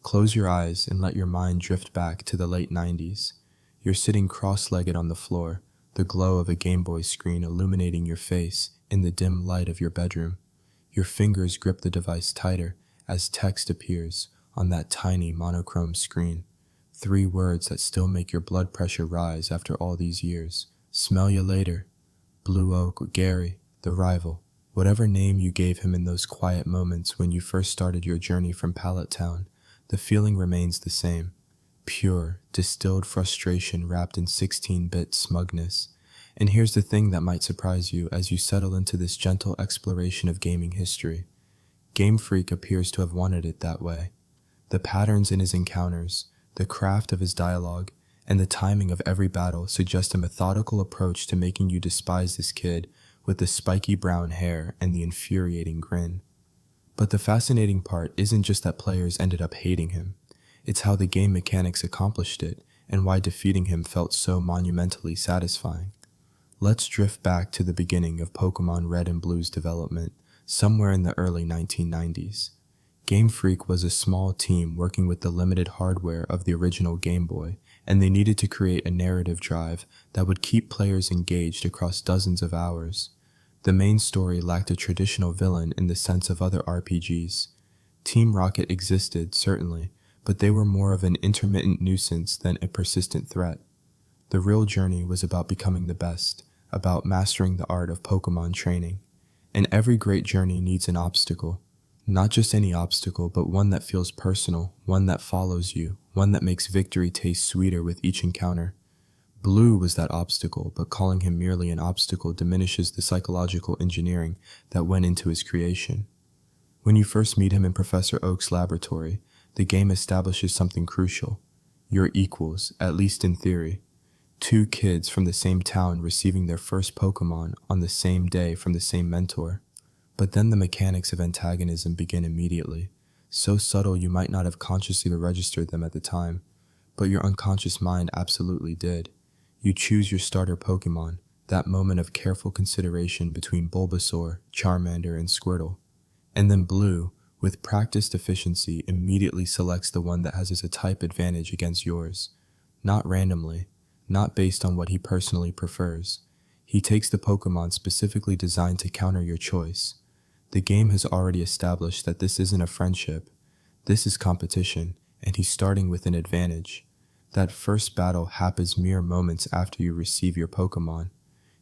Close your eyes and let your mind drift back to the late 90s. You're sitting cross-legged on the floor, the glow of a Game Boy screen illuminating your face in the dim light of your bedroom. Your fingers grip the device tighter as text appears on that tiny monochrome screen. 3 words that still make your blood pressure rise after all these years. Smell ya later. Blue Oak, Gary, the rival. Whatever name you gave him in those quiet moments when you first started your journey from Pallet Town, the feeling remains the same. Pure, distilled frustration wrapped in 16-bit smugness. And here's the thing that might surprise you as you settle into this gentle exploration of gaming history. Game Freak appears to have wanted it that way. The patterns in his encounters, the craft of his dialogue, and the timing of every battle suggest a methodical approach to making you despise this kid with the spiky brown hair and the infuriating grin. But the fascinating part isn't just that players ended up hating him. It's how the game mechanics accomplished it, and why defeating him felt so monumentally satisfying. Let's drift back to the beginning of Pokémon Red and Blue's development, somewhere in the early 1990s. Game Freak was a small team working with the limited hardware of the original Game Boy, and they needed to create a narrative drive that would keep players engaged across dozens of hours. The main story lacked a traditional villain in the sense of other RPGs. Team Rocket existed, certainly, but they were more of an intermittent nuisance than a persistent threat. The real journey was about becoming the best, about mastering the art of Pokémon training. And every great journey needs an obstacle. Not just any obstacle, but one that feels personal, one that follows you, one that makes victory taste sweeter with each encounter. Blue was that obstacle, but calling him merely an obstacle diminishes the psychological engineering that went into his creation. When you first meet him in Professor Oak's laboratory, the game establishes something crucial. You're equals, at least in theory. 2 kids from the same town receiving their first Pokémon on the same day from the same mentor. But then the mechanics of antagonism begin immediately, so subtle you might not have consciously registered them at the time, but your unconscious mind absolutely did. You choose your starter Pokémon, that moment of careful consideration between Bulbasaur, Charmander, and Squirtle. And then Blue, with practiced efficiency, immediately selects the one that has a type advantage against yours. Not randomly, not based on what he personally prefers. He takes the Pokémon specifically designed to counter your choice. The game has already established that this isn't a friendship. This is competition, and he's starting with an advantage. That first battle happens mere moments after you receive your Pokémon.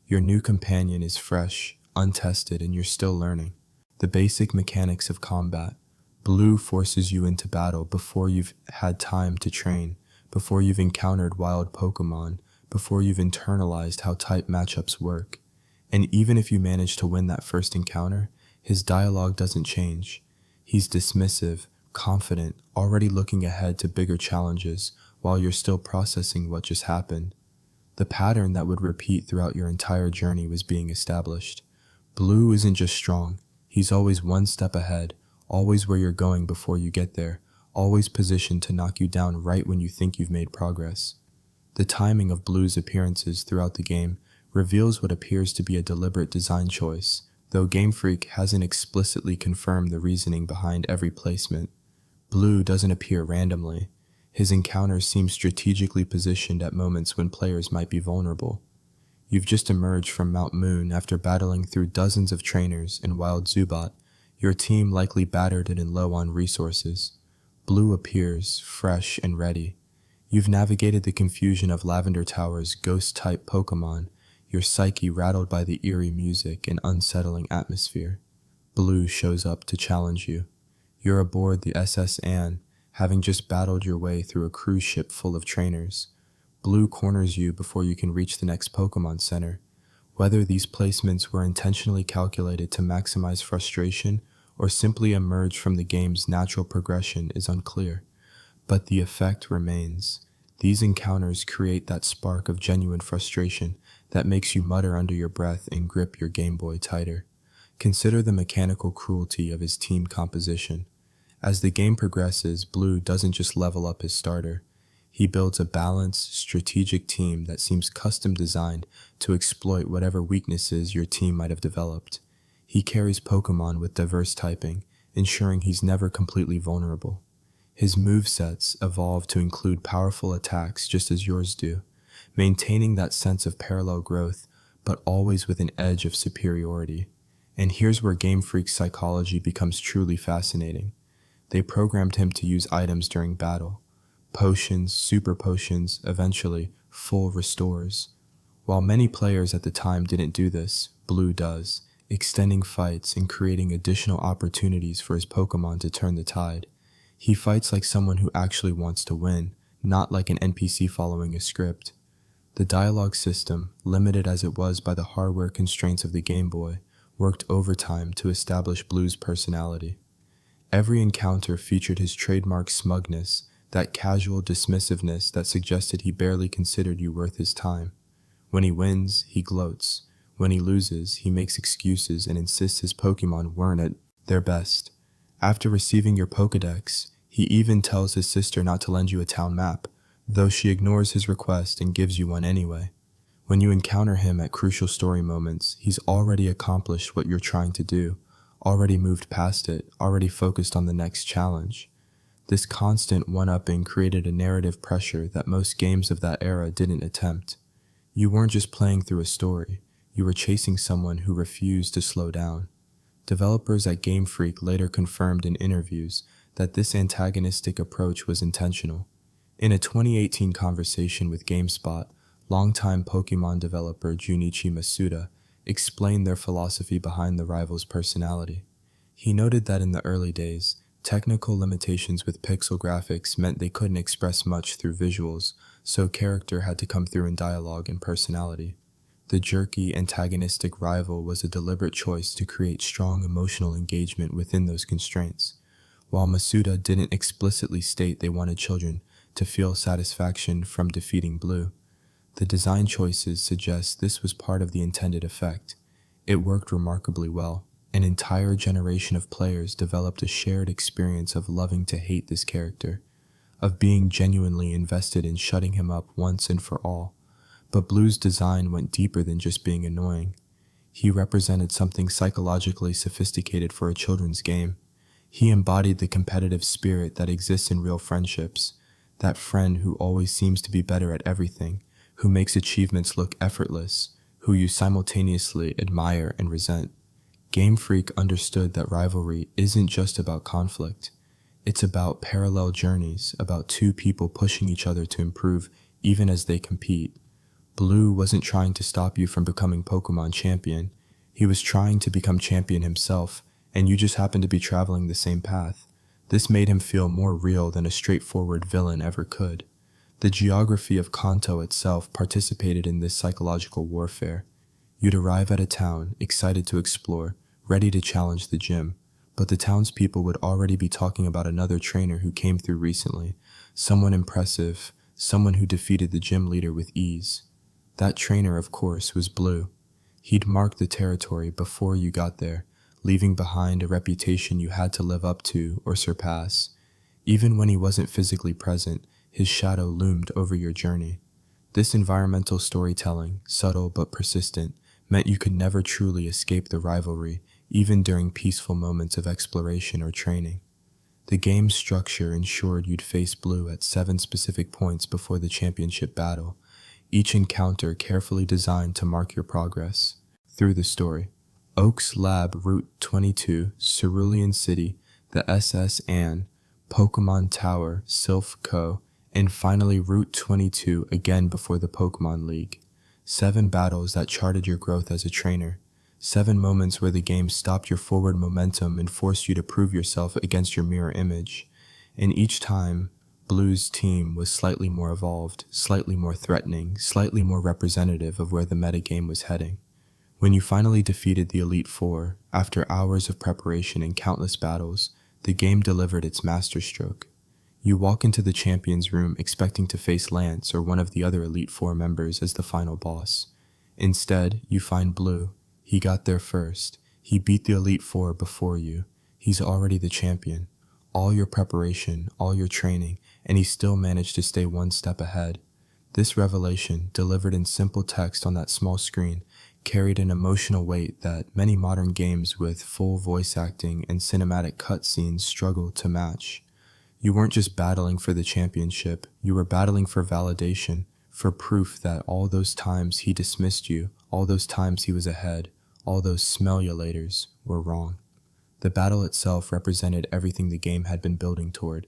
Your new companion is fresh, untested, and you're still learning. The basic mechanics of combat. Blue forces you into battle before you've had time to train, before you've encountered wild Pokémon, before you've internalized how type matchups work. And even if you manage to win that first encounter, his dialogue doesn't change. He's dismissive, confident, already looking ahead to bigger challenges while you're still processing what just happened. The pattern that would repeat throughout your entire journey was being established. Blue isn't just strong, he's always one step ahead, always where you're going before you get there, always positioned to knock you down right when you think you've made progress. The timing of Blue's appearances throughout the game reveals what appears to be a deliberate design choice, though Game Freak hasn't explicitly confirmed the reasoning behind every placement. Blue doesn't appear randomly. His encounters seem strategically positioned at moments when players might be vulnerable. You've just emerged from Mount Moon after battling through dozens of trainers in Wild Zubat, your team likely battered and low on resources. Blue appears, fresh and ready. You've navigated the confusion of Lavender Tower's ghost-type Pokémon, your psyche rattled by the eerie music and unsettling atmosphere. Blue shows up to challenge you. You're aboard the SS Anne, having just battled your way through a cruise ship full of trainers. Blue corners you before you can reach the next Pokémon Center. Whether these placements were intentionally calculated to maximize frustration or simply emerge from the game's natural progression is unclear, but the effect remains. These encounters create that spark of genuine frustration that makes you mutter under your breath and grip your Game Boy tighter. Consider the mechanical cruelty of his team composition. As the game progresses, Blue doesn't just level up his starter. He builds a balanced, strategic team that seems custom designed to exploit whatever weaknesses your team might have developed. He carries Pokémon with diverse typing, ensuring he's never completely vulnerable. His movesets evolve to include powerful attacks just as yours do, maintaining that sense of parallel growth, but always with an edge of superiority. And here's where Game Freak's psychology becomes truly fascinating. They programmed him to use items during battle. Potions, super potions, eventually, full restores. While many players at the time didn't do this, Blue does, extending fights and creating additional opportunities for his Pokémon to turn the tide. He fights like someone who actually wants to win, not like an NPC following a script. The dialogue system, limited as it was by the hardware constraints of the Game Boy, worked overtime to establish Blue's personality. Every encounter featured his trademark smugness, that casual dismissiveness that suggested he barely considered you worth his time. When he wins, he gloats. When he loses, he makes excuses and insists his Pokémon weren't at their best. After receiving your Pokédex, he even tells his sister not to lend you a town map, though she ignores his request and gives you one anyway. When you encounter him at crucial story moments, he's already accomplished what you're trying to do, already moved past it, already focused on the next challenge. This constant one-upping created a narrative pressure that most games of that era didn't attempt. You weren't just playing through a story, you were chasing someone who refused to slow down. Developers at Game Freak later confirmed in interviews that this antagonistic approach was intentional. In a 2018 conversation with GameSpot, longtime Pokémon developer Junichi Masuda explained their philosophy behind the rival's personality. He noted that in the early days, technical limitations with pixel graphics meant they couldn't express much through visuals, so character had to come through in dialogue and personality. The jerky, antagonistic rival was a deliberate choice to create strong emotional engagement within those constraints. While Masuda didn't explicitly state they wanted children to feel satisfaction from defeating Blue, the design choices suggest this was part of the intended effect. It worked remarkably well. An entire generation of players developed a shared experience of loving to hate this character, of being genuinely invested in shutting him up once and for all. But Blue's design went deeper than just being annoying. He represented something psychologically sophisticated for a children's game. He embodied the competitive spirit that exists in real friendships, that friend who always seems to be better at everything, who makes achievements look effortless, who you simultaneously admire and resent. Game Freak understood that rivalry isn't just about conflict. It's about parallel journeys, about two people pushing each other to improve even as they compete. Blue wasn't trying to stop you from becoming Pokémon champion. He was trying to become champion himself, and you just happened to be traveling the same path. This made him feel more real than a straightforward villain ever could. The geography of Kanto itself participated in this psychological warfare. You'd arrive at a town, excited to explore, ready to challenge the gym, but the townspeople would already be talking about another trainer who came through recently, someone impressive, someone who defeated the gym leader with ease. That trainer, of course, was Blue. He'd marked the territory before you got there, leaving behind a reputation you had to live up to or surpass. Even when he wasn't physically present, his shadow loomed over your journey. This environmental storytelling, subtle but persistent, meant you could never truly escape the rivalry, even during peaceful moments of exploration or training. The game's structure ensured you'd face Blue at 7 specific points before the championship battle, each encounter carefully designed to mark your progress. Through the story, Oak's Lab Route 22, Cerulean City, the SS Anne, Pokémon Tower, Sylph Co., and finally Route 22 again before the Pokémon League. 7 battles that charted your growth as a trainer. 7 moments where the game stopped your forward momentum and forced you to prove yourself against your mirror image. And each time, Blue's team was slightly more evolved, slightly more threatening, slightly more representative of where the metagame was heading. When you finally defeated the Elite Four, after hours of preparation and countless battles, the game delivered its masterstroke. You walk into the champion's room expecting to face Lance or one of the other Elite Four members as the final boss. Instead, you find Blue. He got there first. He beat the Elite Four before you. He's already the champion. All your preparation, all your training, and he still managed to stay one step ahead. This revelation, delivered in simple text on that small screen, carried an emotional weight that many modern games with full voice acting and cinematic cutscenes struggle to match. You weren't just battling for the championship, you were battling for validation, for proof that all those times he dismissed you, all those times he was ahead, all those smellulators were wrong. The battle itself represented everything the game had been building toward.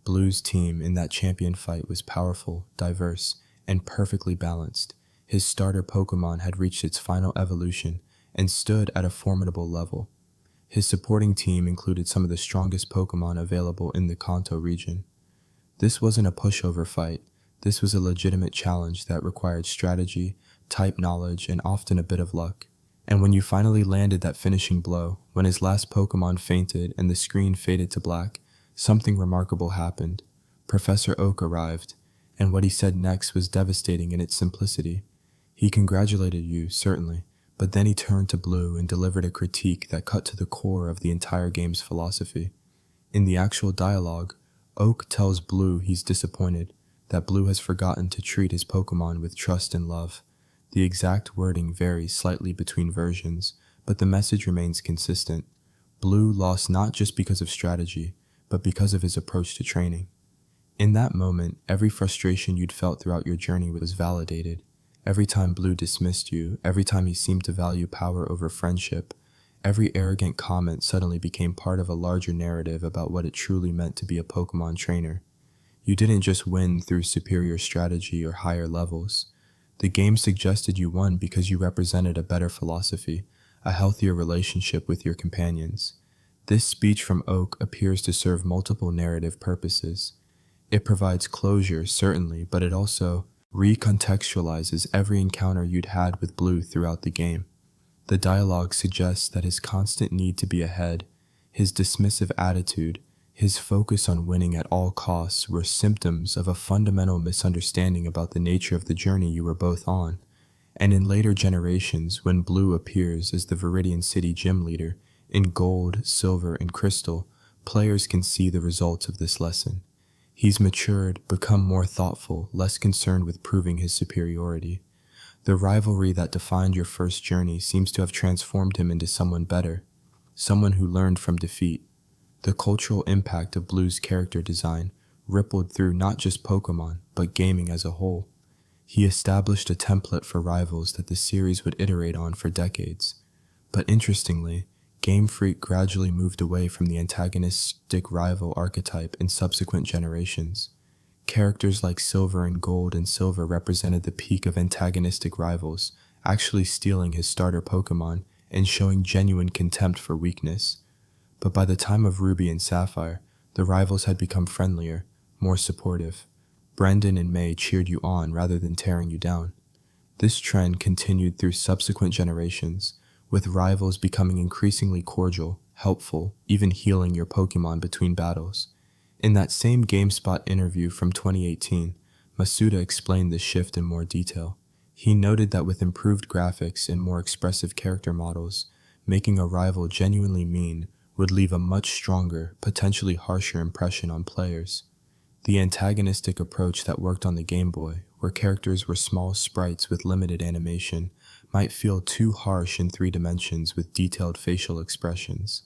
Blue's team in that champion fight was powerful, diverse, and perfectly balanced. His starter Pokémon had reached its final evolution and stood at a formidable level. His supporting team included some of the strongest Pokémon available in the Kanto region. This wasn't a pushover fight. This was a legitimate challenge that required strategy, type knowledge, and often a bit of luck. And when you finally landed that finishing blow, when his last Pokémon fainted and the screen faded to black, something remarkable happened. Professor Oak arrived, and what he said next was devastating in its simplicity. He congratulated you, certainly, but then he turned to Blue and delivered a critique that cut to the core of the entire game's philosophy. In the actual dialogue, Oak tells Blue he's disappointed, that Blue has forgotten to treat his Pokémon with trust and love. The exact wording varies slightly between versions, but the message remains consistent. Blue lost not just because of strategy, but because of his approach to training. In that moment, every frustration you'd felt throughout your journey was validated. Every time Blue dismissed you, every time he seemed to value power over friendship, every arrogant comment suddenly became part of a larger narrative about what it truly meant to be a Pokémon trainer. You didn't just win through superior strategy or higher levels. The game suggested you won because you represented a better philosophy, a healthier relationship with your companions. This speech from Oak appears to serve multiple narrative purposes. It provides closure, certainly, but it also recontextualizes every encounter you'd had with Blue throughout the game. The dialogue suggests that his constant need to be ahead, his dismissive attitude, his focus on winning at all costs were symptoms of a fundamental misunderstanding about the nature of the journey you were both on. And in later generations, when Blue appears as the Viridian City gym leader, in gold, silver, and crystal, players can see the results of this lesson. He's matured, become more thoughtful, less concerned with proving his superiority. The rivalry that defined your first journey seems to have transformed him into someone better, someone who learned from defeat. The cultural impact of Blue's character design rippled through not just Pokémon, but gaming as a whole. He established a template for rivals that the series would iterate on for decades. But interestingly, Game Freak gradually moved away from the antagonistic rival archetype in subsequent generations. Characters like Silver and Gold and Silver represented the peak of antagonistic rivals, actually stealing his starter Pokémon and showing genuine contempt for weakness. But by the time of Ruby and Sapphire, the rivals had become friendlier, more supportive. Brendan and May cheered you on rather than tearing you down. This trend continued through subsequent generations, with rivals becoming increasingly cordial, helpful, even healing your Pokémon between battles. In that same GameSpot interview from 2018, Masuda explained this shift in more detail. He noted that with improved graphics and more expressive character models, making a rival genuinely mean would leave a much stronger, potentially harsher impression on players. The antagonistic approach that worked on the Game Boy, where characters were small sprites with limited animation, might feel too harsh in 3 dimensions with detailed facial expressions.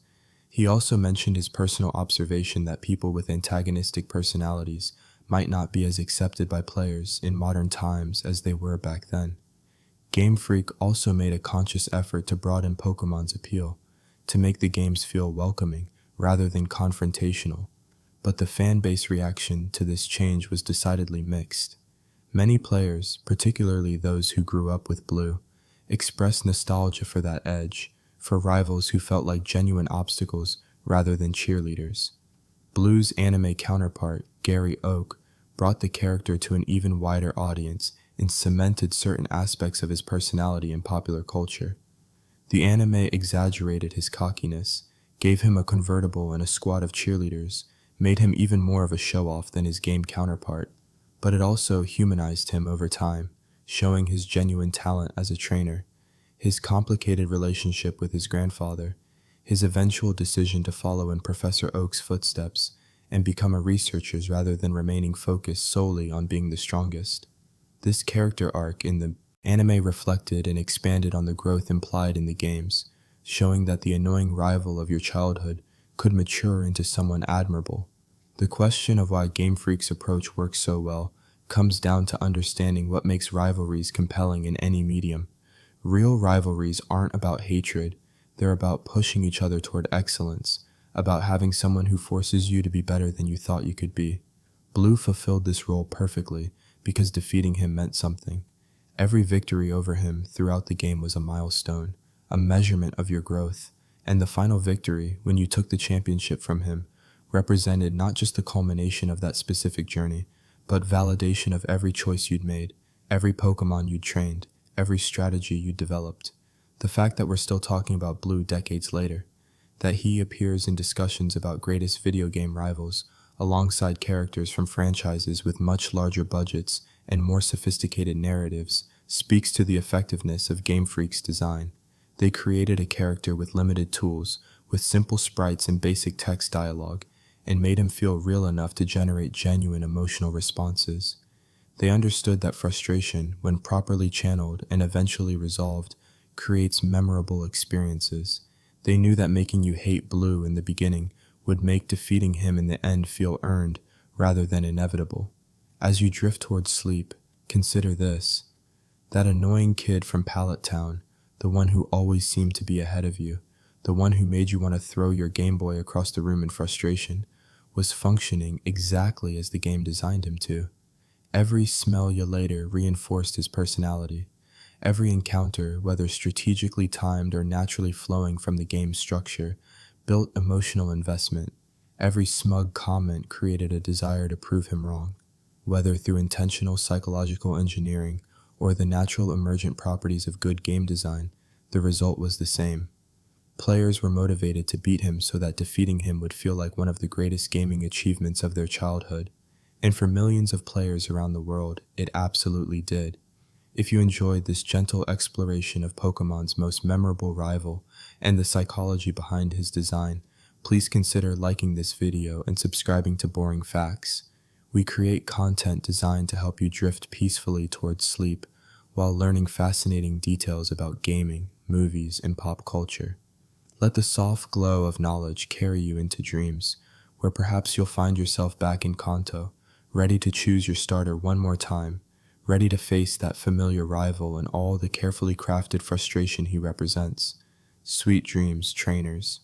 He also mentioned his personal observation that people with antagonistic personalities might not be as accepted by players in modern times as they were back then. Game Freak also made a conscious effort to broaden Pokémon's appeal, to make the games feel welcoming rather than confrontational. But the fanbase reaction to this change was decidedly mixed. Many players, particularly those who grew up with Blue, expressed nostalgia for that edge, for rivals who felt like genuine obstacles rather than cheerleaders. Blue's anime counterpart, Gary Oak, brought the character to an even wider audience and cemented certain aspects of his personality in popular culture. The anime exaggerated his cockiness, gave him a convertible and a squad of cheerleaders, made him even more of a show-off than his game counterpart, but it also humanized him over time, showing his genuine talent as a trainer, his complicated relationship with his grandfather, his eventual decision to follow in Professor Oak's footsteps and become a researcher rather than remaining focused solely on being the strongest. This character arc in the anime reflected and expanded on the growth implied in the games, showing that the annoying rival of your childhood could mature into someone admirable. The question of why Game Freak's approach works so well comes down to understanding what makes rivalries compelling in any medium. Real rivalries aren't about hatred, they're about pushing each other toward excellence, about having someone who forces you to be better than you thought you could be. Blue fulfilled this role perfectly because defeating him meant something. Every victory over him throughout the game was a milestone, a measurement of your growth, and the final victory, when you took the championship from him, represented not just the culmination of that specific journey, but validation of every choice you'd made, every Pokémon you'd trained, every strategy you'd developed. The fact that we're still talking about Blue decades later, that he appears in discussions about greatest video game rivals, alongside characters from franchises with much larger budgets and more sophisticated narratives, speaks to the effectiveness of Game Freak's design. They created a character with limited tools, with simple sprites and basic text dialogue, and made him feel real enough to generate genuine emotional responses. They understood that frustration, when properly channeled and eventually resolved, creates memorable experiences. They knew that making you hate Blue in the beginning would make defeating him in the end feel earned rather than inevitable. As you drift towards sleep, consider this. That annoying kid from Pallet Town, the one who always seemed to be ahead of you, the one who made you want to throw your Game Boy across the room in frustration, was functioning exactly as the game designed him to. Every smell you later reinforced his personality. Every encounter, whether strategically timed or naturally flowing from the game's structure, built emotional investment. Every smug comment created a desire to prove him wrong. Whether through intentional psychological engineering or the natural emergent properties of good game design, the result was the same. Players were motivated to beat him so that defeating him would feel like one of the greatest gaming achievements of their childhood. And for millions of players around the world, it absolutely did. If you enjoyed this gentle exploration of Pokémon's most memorable rival and the psychology behind his design, please consider liking this video and subscribing to Boring Facts. We create content designed to help you drift peacefully towards sleep while learning fascinating details about gaming, movies, and pop culture. Let the soft glow of knowledge carry you into dreams, where perhaps you'll find yourself back in Kanto, ready to choose your starter one more time, ready to face that familiar rival and all the carefully crafted frustration he represents. Sweet dreams, trainers.